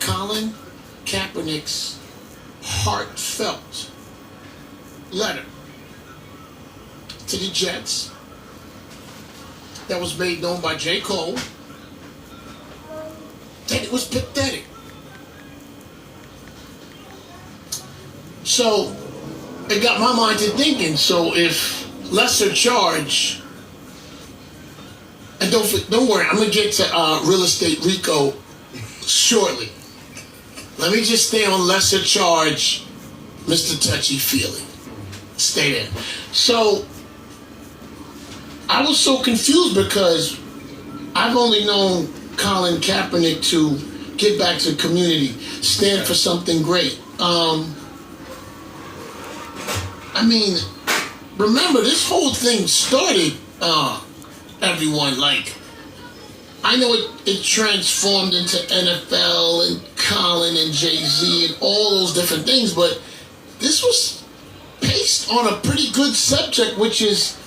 Colin Kaepernick's heartfelt letter to the Jets that was made known by J. Cole, and it was pathetic. So it got my mind to thinking, so if lesser charge, and don't worry, I'm going to get to real estate RICO shortly. Let me just stay on lesser charge, Mr. Touchy-Feely. Stay there. So I was so confused because I've only known Colin Kaepernick to give back to the community, stand for something great. I mean, remember, this whole thing started, everyone, like, I know it transformed into NFL and Colin and Jay-Z and all those different things, but this was based on a pretty good subject, which is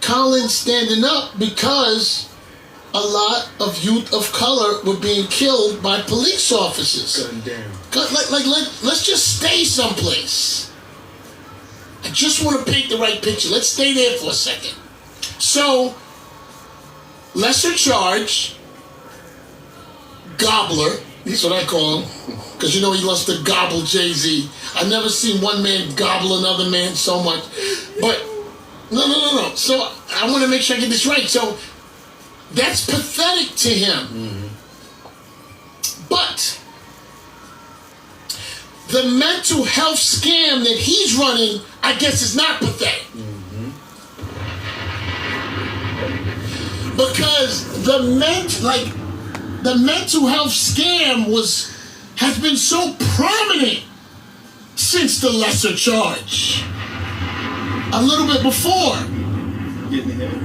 Colin standing up because a lot of youth of color were being killed by police officers. Gunned down. Let's just stay someplace. I just want to paint the right picture. Let's stay there for a second. So, lesser charge, gobbler, that's what I call him, because you know he loves to gobble Jay-Z. I've never seen one man gobble another man so much. But, no. So, I want to make sure I get this right. So, that's pathetic to him. Mm-hmm. But the mental health scam that he's running, I guess, is not pathetic. Mm-hmm. Because the mental health scam has been so prominent since the lesser charge. A little bit before. Getting ahead.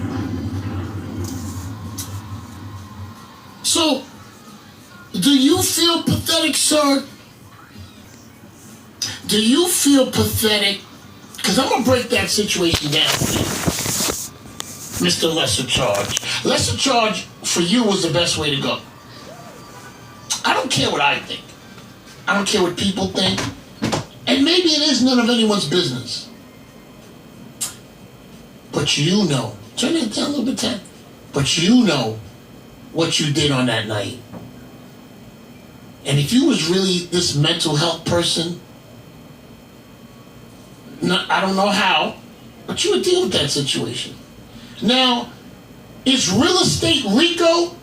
So, do you feel pathetic, sir? Do you feel pathetic? Because I'm going to break that situation down for you, Mr. Lesser Charge. Lesser Charge, for you, was the best way to go. I don't care what I think. I don't care what people think. And maybe it is none of anyone's business. But you know. Turn that down a little bit, Ted. But you know what you did on that night. And if you was really this mental health person, I don't know how, but you would deal with that situation. Now, is real estate RICO,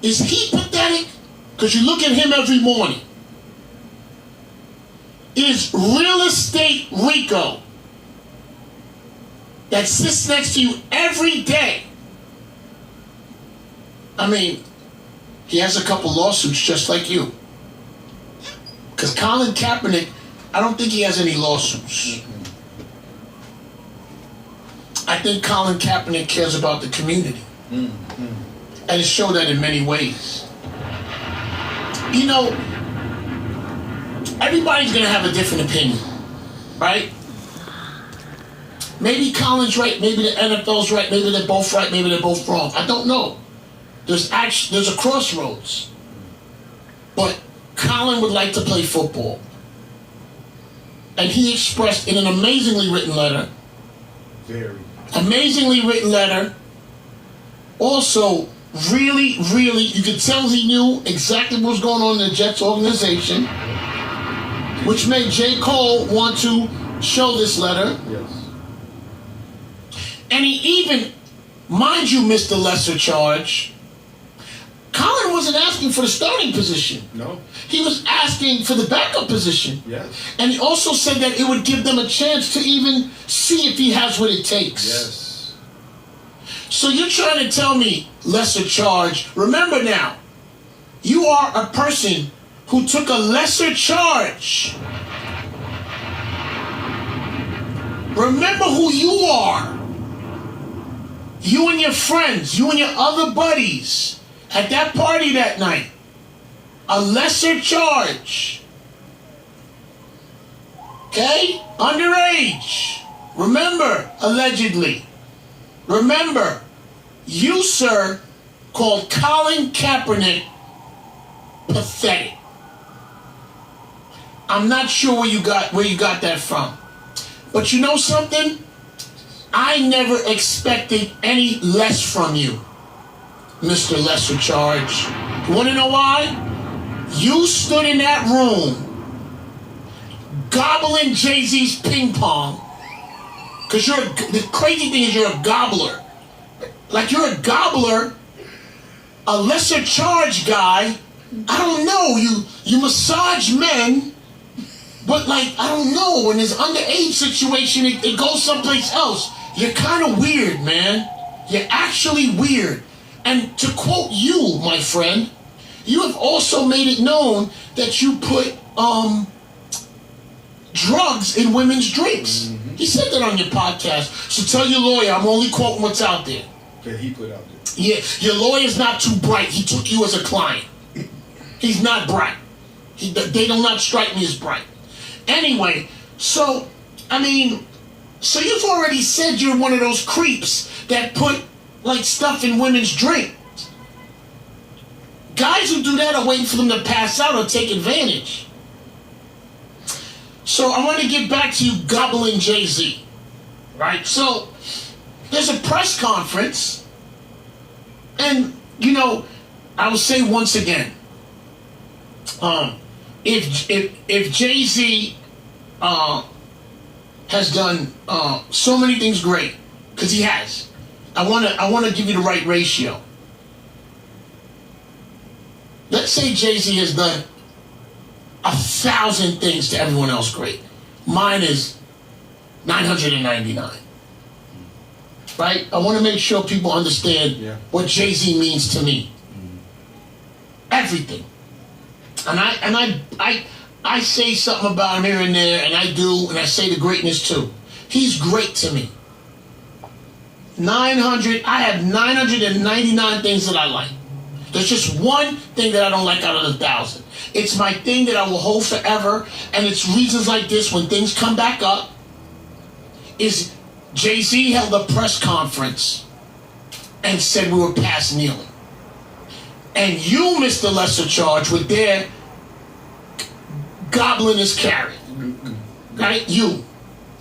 is he pathetic? Because you look at him every morning. Is real estate RICO that sits next to you every day? I mean, he has a couple lawsuits just like you. Because Colin Kaepernick, I don't think he has any lawsuits. I think Colin Kaepernick cares about the community. And it showed that in many ways. You know, everybody's going to have a different opinion, right? Maybe Colin's right, maybe the NFL's right, maybe they're both right, maybe they're both wrong. I don't know. There's a crossroads. But Colin would like to play football. And he expressed in an amazingly written letter. Amazingly written letter. Also, really, you could tell he knew exactly what was going on in the Jets organization, which made J. Cole want to show this letter. Yes. And he even, mind you, Mr. Lesser Charge, Colin wasn't asking for the starting position. No. He was asking for the backup position. Yes. And he also said that it would give them a chance to even see if he has what it takes. Yes. So you're trying to tell me, Lesser Charge, remember now, you are a person who took a lesser charge. Remember who you are. You and your friends, you and your other buddies at that party that night. A lesser charge. Okay? Underage. Remember, allegedly. Remember, you, sir, called Colin Kaepernick pathetic. I'm not sure where you got that from. But you know something? I never expected any less from you, Mr. Lesser Charge. You want to know why? You stood in that room gobbling Jay-Z's ping pong. Because the crazy thing is you're a gobbler. Like you're a gobbler, a lesser charge guy. I don't know, you massage men, but like, I don't know, when there's underage situation, it goes someplace else. You're kind of weird, man. You're actually weird. And to quote you, my friend, you have also made it known that you put drugs in women's drinks. Mm-hmm. He said that on your podcast. So tell your lawyer, I'm only quoting what's out there. That he put out there. Yeah, your lawyer's not too bright. He took you as a client. He's not bright. They do not strike me as bright. Anyway, so, I mean, so you've already said you're one of those creeps that put, like, stuff in women's drinks. Guys who do that are waiting for them to pass out or take advantage. So I want to get back to you gobbling Jay-Z, right? So there's a press conference, and, you know, I will say once again, if Jay-Z has done so many things great, because he has, I want to give you the right ratio. Let's say Jay-Z has done 1,000 things to everyone else great. Mine is 999. Right? I want to make sure people understand what Jay-Z means to me. Everything. And I say something about him here and there, and I say the greatness too. He's great to me. I have 999 things that I like. There's just one thing that I don't like out of the 1,000. It's my thing that I will hold forever, and it's reasons like this when things come back up, is Jay-Z held a press conference and said we were past kneeling. And you, Mr. Lesser Charge, were there gobbling his carrot. Right? You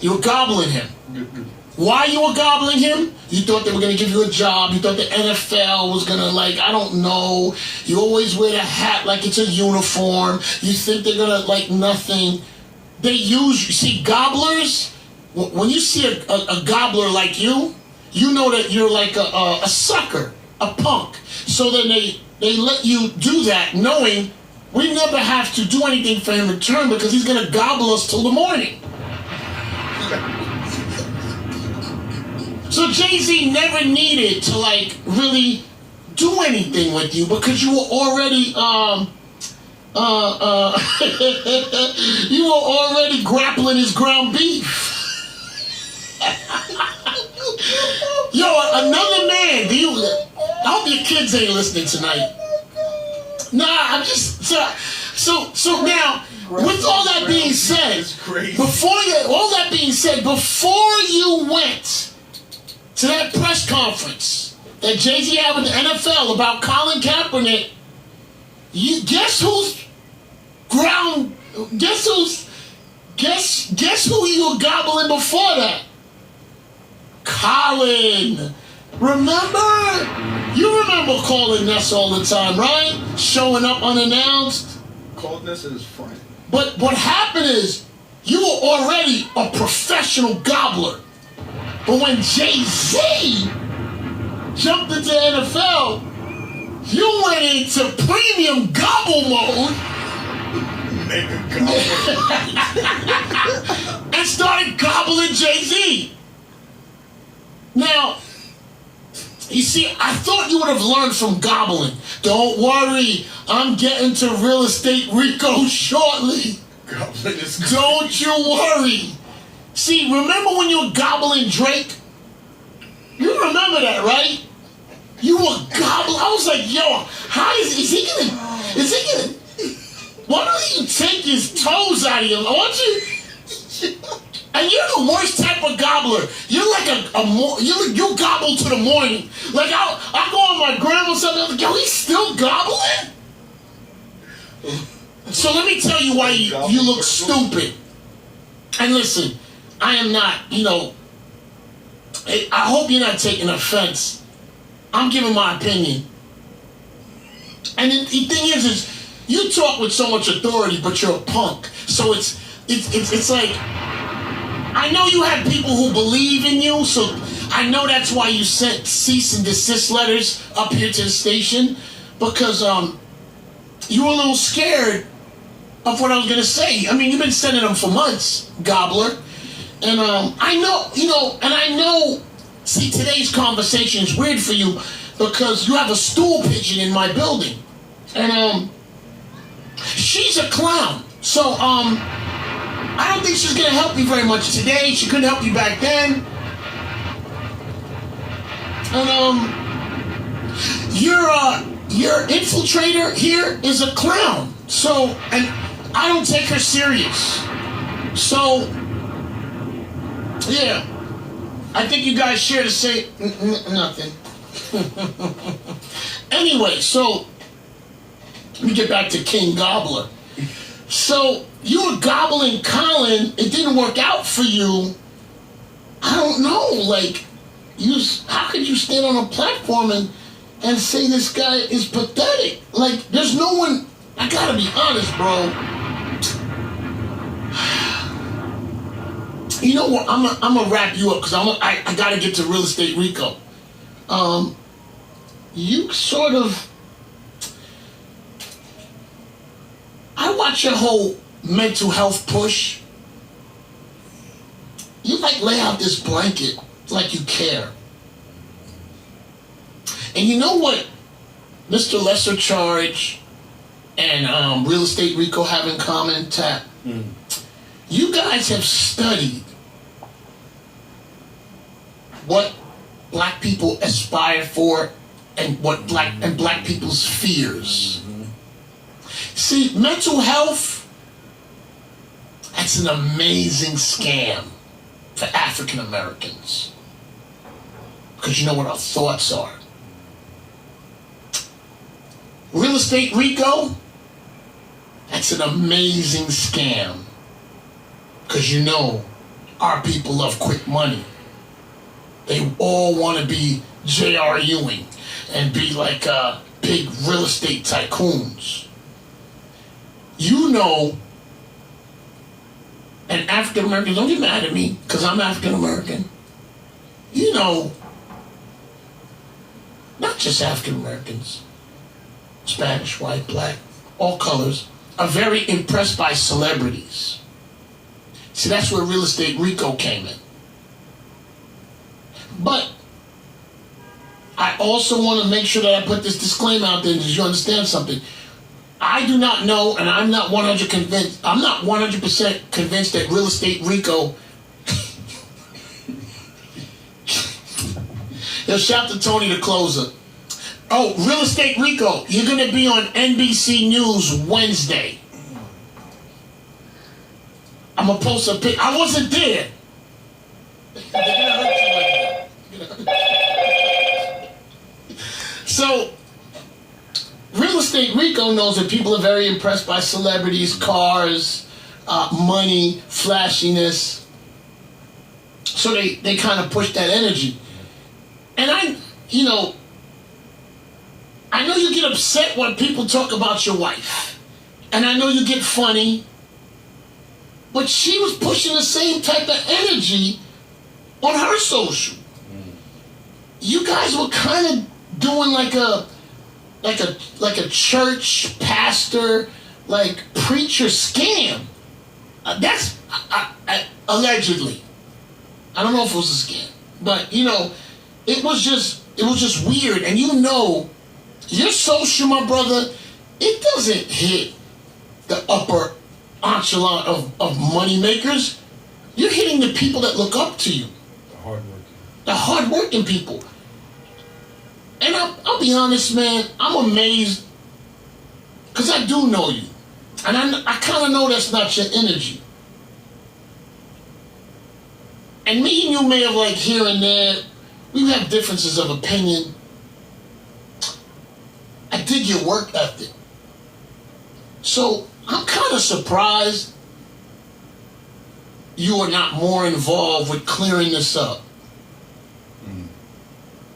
were gobbling him. Why you were gobbling him? You thought they were going to give you a job. You thought the NFL was going to, like, I don't know. You always wear the hat like it's a uniform. You think they're going to, like, nothing. You see, gobblers, when you see a gobbler like you know that you're like a sucker, a punk. So then they let you do that knowing we never have to do anything for him in return because he's going to gobble us till the morning. So Jay-Z never needed to, like, really do anything with you because you were already you were already grappling his ground beef. Yo, another man. I hope your kids ain't listening tonight. Nah, I'm just so now. With all that being said, before you went to that press conference that Jay-Z had with the NFL about Colin Kaepernick, guess who you were gobbling before that? Colin. Remember? You remember calling Ness all the time, right? Showing up unannounced. Called Ness his friend. But what happened is, you were already a professional gobbler. But when Jay-Z jumped into the NFL, you went into premium gobble mode. Mega gobble. And started gobbling Jay-Z. Now, you see, I thought you would have learned from gobbling. Don't worry, I'm getting to real estate R.I.C.O shortly. Gobbling is crazy. Don't you worry. See, remember when you were gobbling Drake? You remember that, right? You were gobbling. I was like, yo, how is he gonna, why don't you take his toes out of you? Why don't you? And you're the worst type of gobbler. You're like you gobble to the morning. Like I go on my grandma's something, I'm like, yo, he's still gobbling? So let me tell you why you look stupid. And listen, I am not, I hope you're not taking offense. I'm giving my opinion. And the thing is you talk with so much authority, but you're a punk. So it's like, I know you have people who believe in you, so I know that's why you sent cease and desist letters up here to the station, because you were a little scared of what I was gonna say. I mean, you've been sending them for months, gobbler. And I know, see, today's conversation is weird for you because you have a stool pigeon in my building. And she's a clown. So I don't think she's gonna help you very much today. She couldn't help you back then. And your infiltrator here is a clown. So, and I don't take her serious. So, yeah, I think you guys share the same nothing. Anyway, so let me get back to King Gobbler. So you were gobbling Colin. It didn't work out for you. I don't know. Like, how could you stand on a platform and say this guy is pathetic? Like, there's no one. I gotta be honest, bro. You know what? I'm gonna wrap you up because I gotta get to Real Estate R.I.C.O. You sort of. I watch your whole mental health push. You like lay out this blanket like you care. And you know what Mr. Lesser Charge and Real Estate R.I.C.O have in common, Tap? You guys have studied what black people aspire for and what black people's fears. See, mental health, that's an amazing scam for African Americans. Because you know what our thoughts are. Real Estate R.I.C.O, that's an amazing scam. Because you know our people love quick money. They all want to be J.R. Ewing and be like big real estate tycoons. You know, and African Americans, don't get mad at me because I'm African American. You know, not just African Americans, Spanish, white, black, all colors, are very impressed by celebrities. See, that's where Real Estate R.I.C.O came in. But I also want to make sure that I put this disclaimer out there because you understand something. I do not know, and I'm not 100% convinced that Real Estate R.I.C.O. Yo, shout to Tony the closer. Oh, Real Estate R.I.C.O, you're going to be on NBC News Wednesday. I'm going to post a pic. I wasn't there. They're going to hurt you like that. So, Real Estate R.I.C.O knows that people are very impressed by celebrities, cars, money, flashiness. So they kind of push that energy. And I know you get upset when people talk about your wife. And I know you get funny. But she was pushing the same type of energy on her social. You guys were kind of doing like a church pastor, like preacher scam. That's allegedly. I don't know if it was a scam, but it was just weird. And your social, my brother, it doesn't hit the upper echelon of money makers. You're hitting the people that look up to you. The hard-working people. And I'll be honest, man, I'm amazed because I do know you. And I kind of know that's not your energy. And me and you may have, like, here and there, we have differences of opinion. I dig your work ethic. So I'm kind of surprised you are not more involved with clearing this up.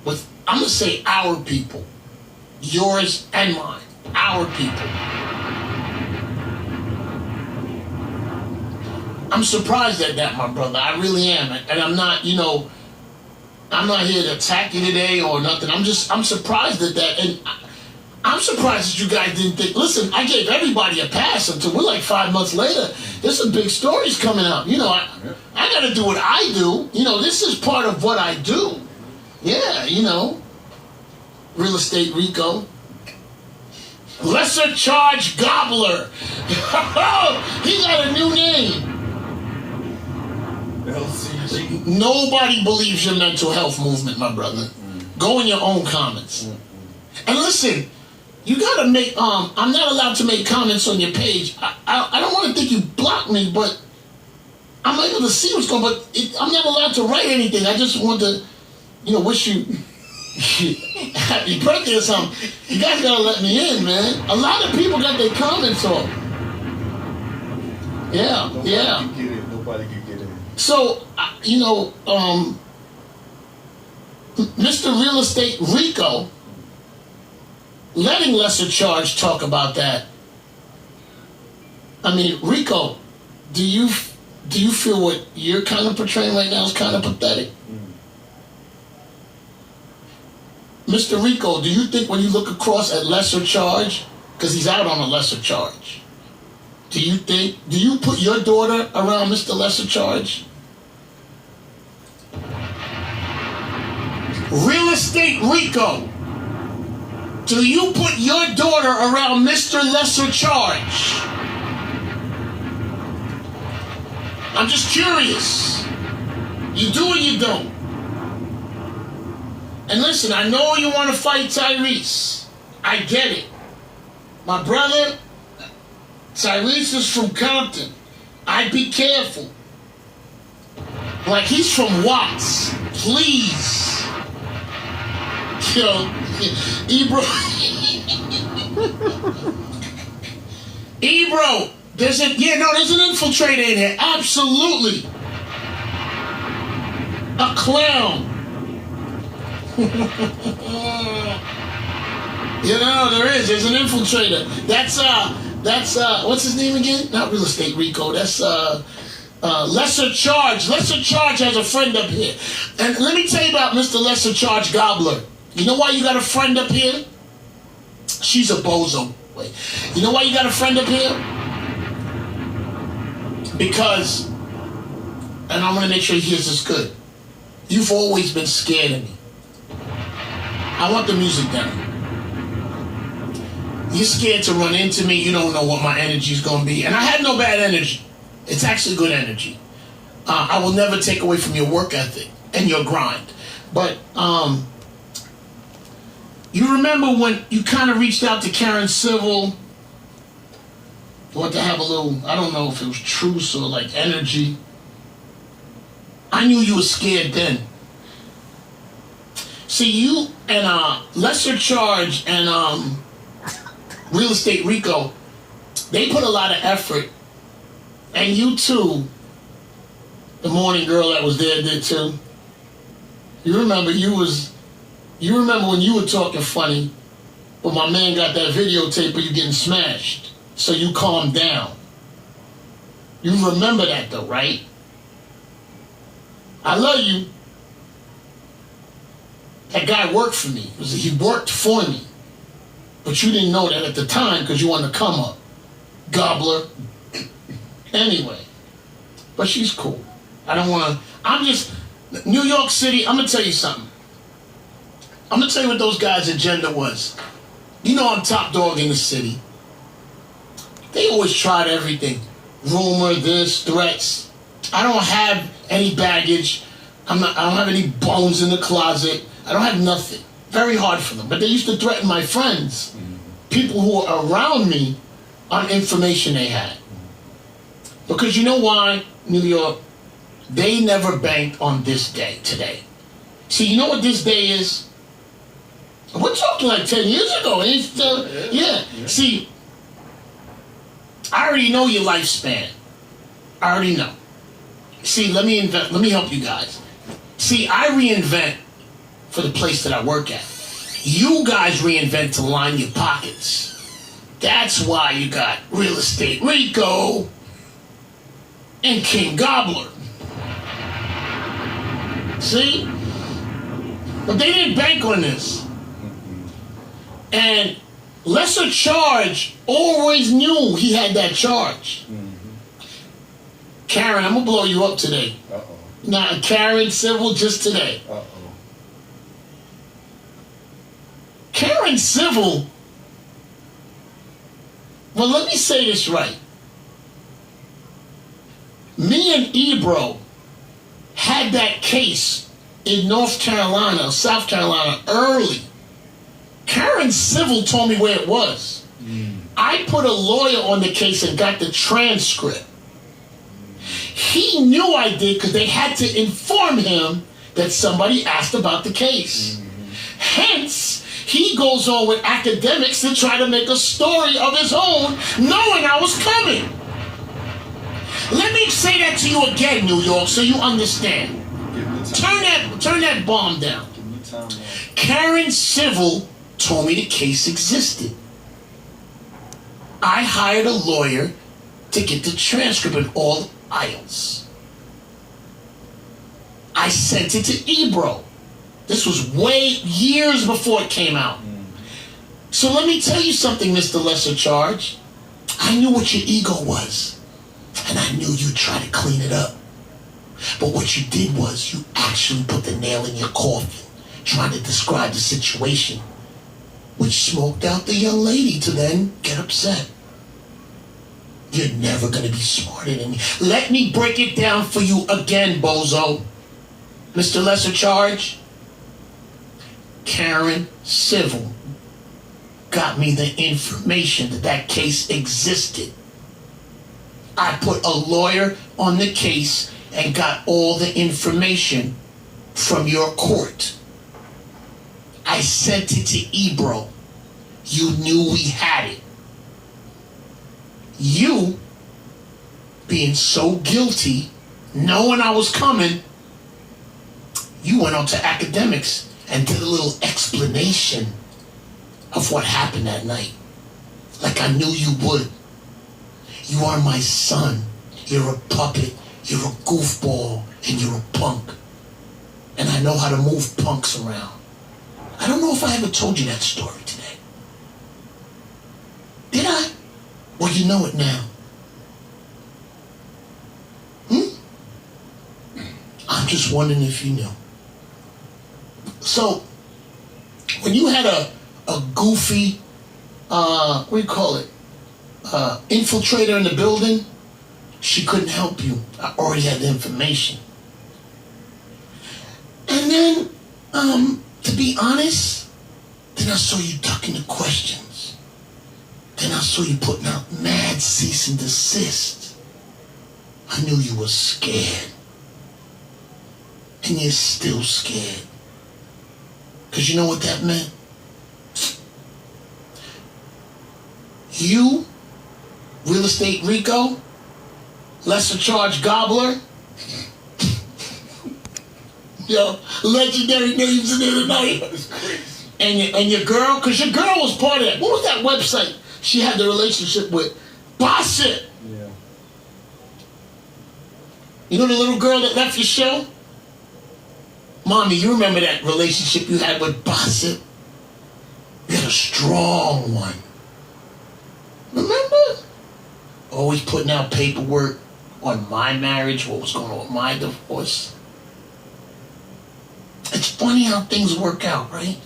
With, I'm going to say our people. Yours and mine. Our people. I'm surprised at that, my brother. I really am. And I'm not, I'm not here to attack you today or nothing. I'm surprised at that. And I'm surprised that you guys didn't think, listen, I gave everybody a pass until we're like 5 months later. There's some big stories coming out. I got to do what I do. This is part of what I do. Yeah, real estate RICO. Lesser charge gobbler. He got a new name. LCG. Nobody believes your mental health movement, my brother. Go in your own comments. And listen, you gotta make, I'm not allowed to make comments on your page. I don't want to think you blocked me, but I'm able to see what's going on, but I'm not allowed to write anything. I just want to, wish you happy birthday or something. You guys gotta let me in, man. A lot of people got their comments off. Yeah, Nobody can get in. So, Mr. Real Estate RICO, letting Lesser Charge talk about that. I mean, RICO, do you feel what you're kind of portraying right now is kind of pathetic? Mr. RICO, do you think when you look across at Lesser Charge, because he's out on a lesser charge, do you put your daughter around Mr. Lesser Charge? Real Estate RICO, do you put your daughter around Mr. Lesser Charge? I'm just curious. You do or you don't? And listen, I know you want to fight Tyrese. I get it. My brother, Tyrese is from Compton. I'd be careful. Like, he's from Watts. Please. Yo, Ebro. Ebro, there's an infiltrator in here. Absolutely. A clown. There's an infiltrator. That's what's his name again? Not Real Estate RICO. That's Lesser Charge. Lesser Charge has a friend up here. And let me tell you about Mr. Lesser Charge Gobbler. You know why you got a friend up here? She's a bozo. Wait. You know why you got a friend up here? Because, and I'm gonna make sure he hears this good, you've always been scared of me. I want the music down. You're scared to run into me. You don't know what my energy's going to be. And I have no bad energy. It's actually good energy. I will never take away from your work ethic and your grind. But you remember when you kind of reached out to Karen Civil, wanted to have a little, I don't know if it was truce or like energy. I knew you were scared then. See, you and Lesser Charge and Real Estate RICO, they put a lot of effort. And you too, the morning girl that was there did too. You remember when you were talking funny, but my man got that videotape of you getting smashed. So you calmed down. You remember that though, right? I love you. That guy worked for me. He worked for me. But you didn't know that at the time because you wanted to come up. Gobbler. Anyway. But she's cool. New York City, I'm going to tell you something. I'm going to tell you what those guys' agenda was. You know I'm top dog in the city. They always tried everything. Rumor, this, threats. I don't have any baggage. I don't have any bones in the closet. I don't have nothing. Very hard for them. But they used to threaten my friends, people who were around me, on information they had. Because you know why, New York? They never banked on this day, today. See, you know what this day is? We're talking like 10 years ago. And it's still, yeah. See, I I already know your lifespan. I already know. See, let me help you guys. See, I reinvent for the place that I work at. You guys reinvent to line your pockets. That's why you got Real Estate R.I.C.O and King Gobbler. See? But they didn't bank on this. And Lesser Charge always knew he had that charge. Karen, I'm gonna blow you up today. Now, Karen Civil just today. Karen Civil, well, let me say this right. Me and Ebro had that case in North Carolina, South Carolina, early. Karen Civil told me where it was. I put a lawyer on the case and got the transcript. He knew I did because they had to inform him that somebody asked about the case. Hence, he goes on with academics to try to make a story of his own, knowing I was coming. Let me say that to you again, New York, so you understand. Turn that bomb down. Karen Civil told me the case existed. I hired a lawyer to get the transcript in all aisles. I sent it to Ebro. This was years before it came out. So let me tell you something, Mr. Lesser Charge. I knew what your ego was, and I knew you'd try to clean it up. But what you did was you actually put the nail in your coffin, trying to describe the situation, which smoked out the young lady to then get upset. You're never going to be smarter than me. Let me break it down for you again, bozo. Mr. Lesser Charge, Karen Civil got me the information that case existed. I put a lawyer on the case and got all the information from your court. I sent it to Ebro. You knew we had it. You, being so guilty, knowing I was coming, you went on to academics and did a little explanation of what happened that night. Like I knew you would. You are my son. You're a puppet. You're a goofball. And you're a punk. And I know how to move punks around. I don't know if I ever told you that story today. Did I? Well, you know it now. I'm just wondering if you knew. So, when you had a goofy, what do you call it? Infiltrator in the building, she couldn't help you. I already had the information. And then, to be honest, then I saw you ducking the questions. Then I saw you putting out mad cease and desist. I knew you were scared. And you're still scared. Because you know what that meant? You, Real Estate R.I.C.O, Lesser Charge Gobbler, yo, legendary names in there tonight. And your girl, because your girl was part of that. What was that website she had the relationship with? Bossip. Yeah. You know the little girl that left your show? Mommy, you remember that relationship you had with Bossip? You had a strong one. Remember? Always putting out paperwork on my marriage, what was going on with my divorce. It's funny how things work out, right?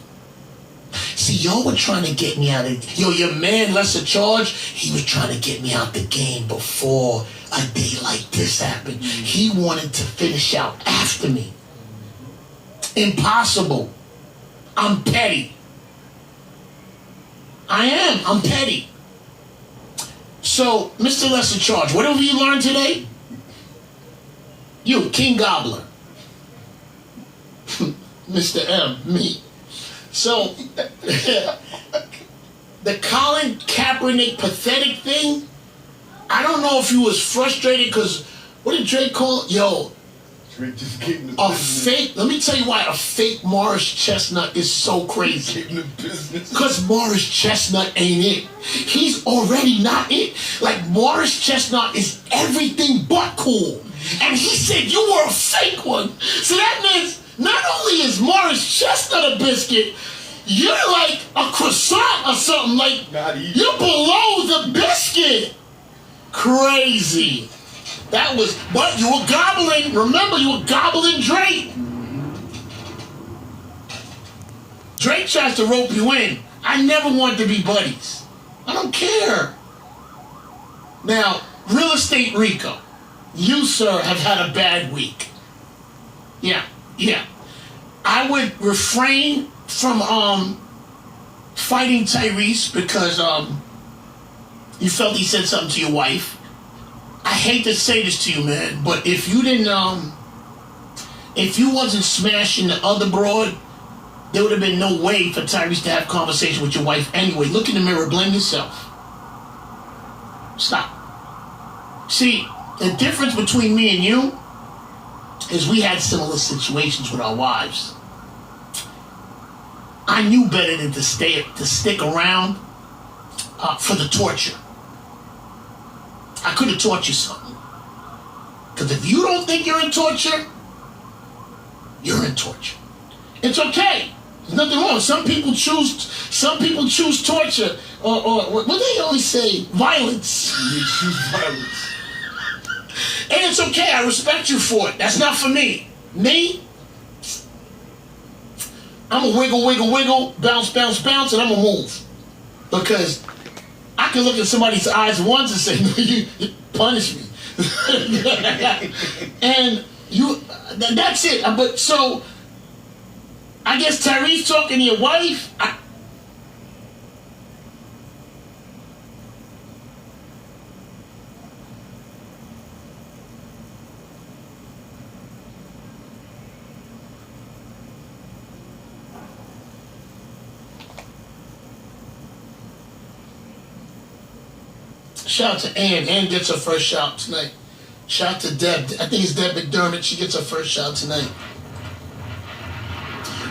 See, y'all were trying to get me out of... your man, Lesser Charge, he was trying to get me out the game before a day like this happened. He wanted to finish out after me. Impossible. I'm petty. I am. I'm petty. So, Mr. Lesser Charge, whatever you learned today, you, King Gobbler. Mr. M, me. So, the Colin Kaepernick pathetic thing, I don't know if he was frustrated because, what did Drake call it? Yo, Drake just getting the a business. fake, let me tell you why a fake Morris Chestnut is so crazy. Getting the business. Because Morris Chestnut ain't it. He's already not it. Like, Morris Chestnut is everything but cool. And he said you were a fake one. So that means not only is Morris Chestnut a biscuit, you're like a croissant or something. Like, Not even. you're below the biscuit. Crazy. That was, but you were gobbling. Remember, you were gobbling Drake. Drake tries to rope you in. I never wanted to be buddies. I don't care. Now, real estate R.I.C.O. You, sir, have had a bad week. Yeah. I would refrain from fighting Tyrese because you felt he said something to your wife. I hate to say this to you, man, but if you didn't, if you wasn't smashing the other broad, there would have been no way for Tyrese to have conversation with your wife anyway. Look in the mirror, blame yourself. Stop. See, the difference between me and you is we had similar situations with our wives. I knew better than to stick around for the torture. I could have taught you something. Because if you don't think you're in torture, you're in torture. It's okay. There's nothing wrong. Some people choose torture or what do they always say? Violence. You choose violence. And it's okay. I respect you for it. That's not for me. Me, I'm a wiggle, bounce, and I'm a move. Because I can look at somebody's eyes once and say, no, you punish me. And that's it. But so, I guess Tyrese talking to your wife, shout out to Ann. Ann gets her first shout tonight. Shout out to Deb. I think it's Deb McDermott. She gets her first shout tonight.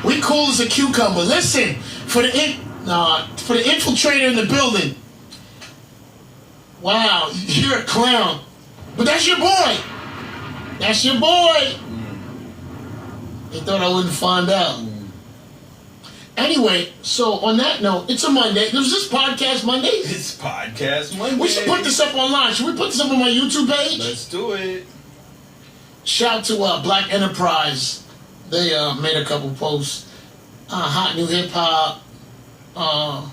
We cool as a cucumber. Listen, for the infiltrator in the building. Wow, you're a clown. But that's your boy. That's your boy. They thought I wouldn't find out. Anyway, so on that note, it's a Monday. Was this podcast Monday? It's podcast Monday. We should put this up online. Should we put this up on my YouTube page? Let's do it. Shout to Black Enterprise. They made a couple posts. Hot New Hip Hop. On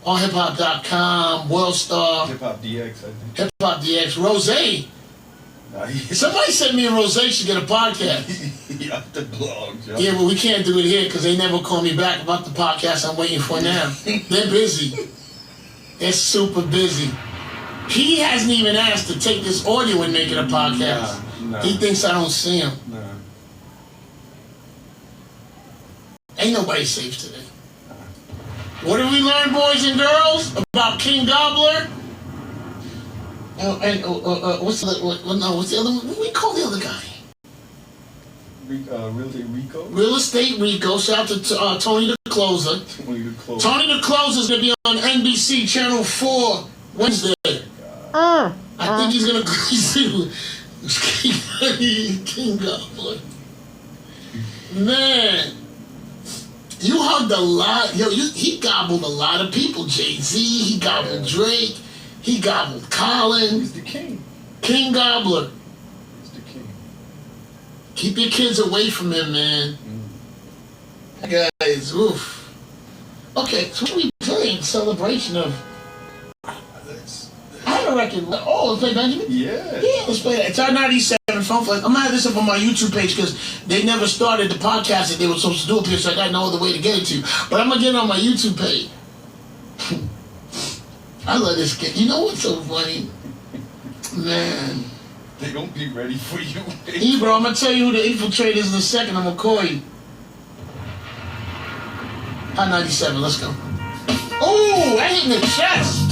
hiphop.com. Worldstar. Hip Hop DX, I think. Hip Hop DX. Rose. Somebody sent me and Rose should get a podcast. Yeah, the blog. Yeah, but we can't do it here because they never call me back about the podcast I'm waiting for now. They're busy. They're super busy. He hasn't even asked to take this audio and make it a podcast. Nah. He thinks I don't see him. Nah. Ain't nobody safe today. What did we learn, boys and girls, about King Gobbler? What's the other one? What do we call the other guy? Real estate R.I.C.O. Real estate R.I.C.O. Shout out to Tony the Closer. Tony the Closer is going to be on NBC Channel 4 Wednesday. I think he's going to King Gobbler. Man, you hugged a lot. Yo, he gobbled a lot of people. Jay-Z, he gobbled Drake. He gobbled Colin. He's the king. King Gobbler. He's the king. Keep your kids away from him, man. Guys, oof. Okay, so what are we playing? Celebration of... I have a record. Oh, let's play Benjamin? Yeah. Yeah, let's play that. It's R97 Phone Flight. I'm going to have this up on my YouTube page because they never started the podcast that they were supposed to do up here, so I got no other way to get it to you. But I'm going to get it on my YouTube page. I love this kid. You know what's so funny? Man. They don't be ready for you. Hey, bro, I'm going to tell you who the infiltrator is in a second. I'm going to call you. R97, let's go. Oh, that hit in the chest.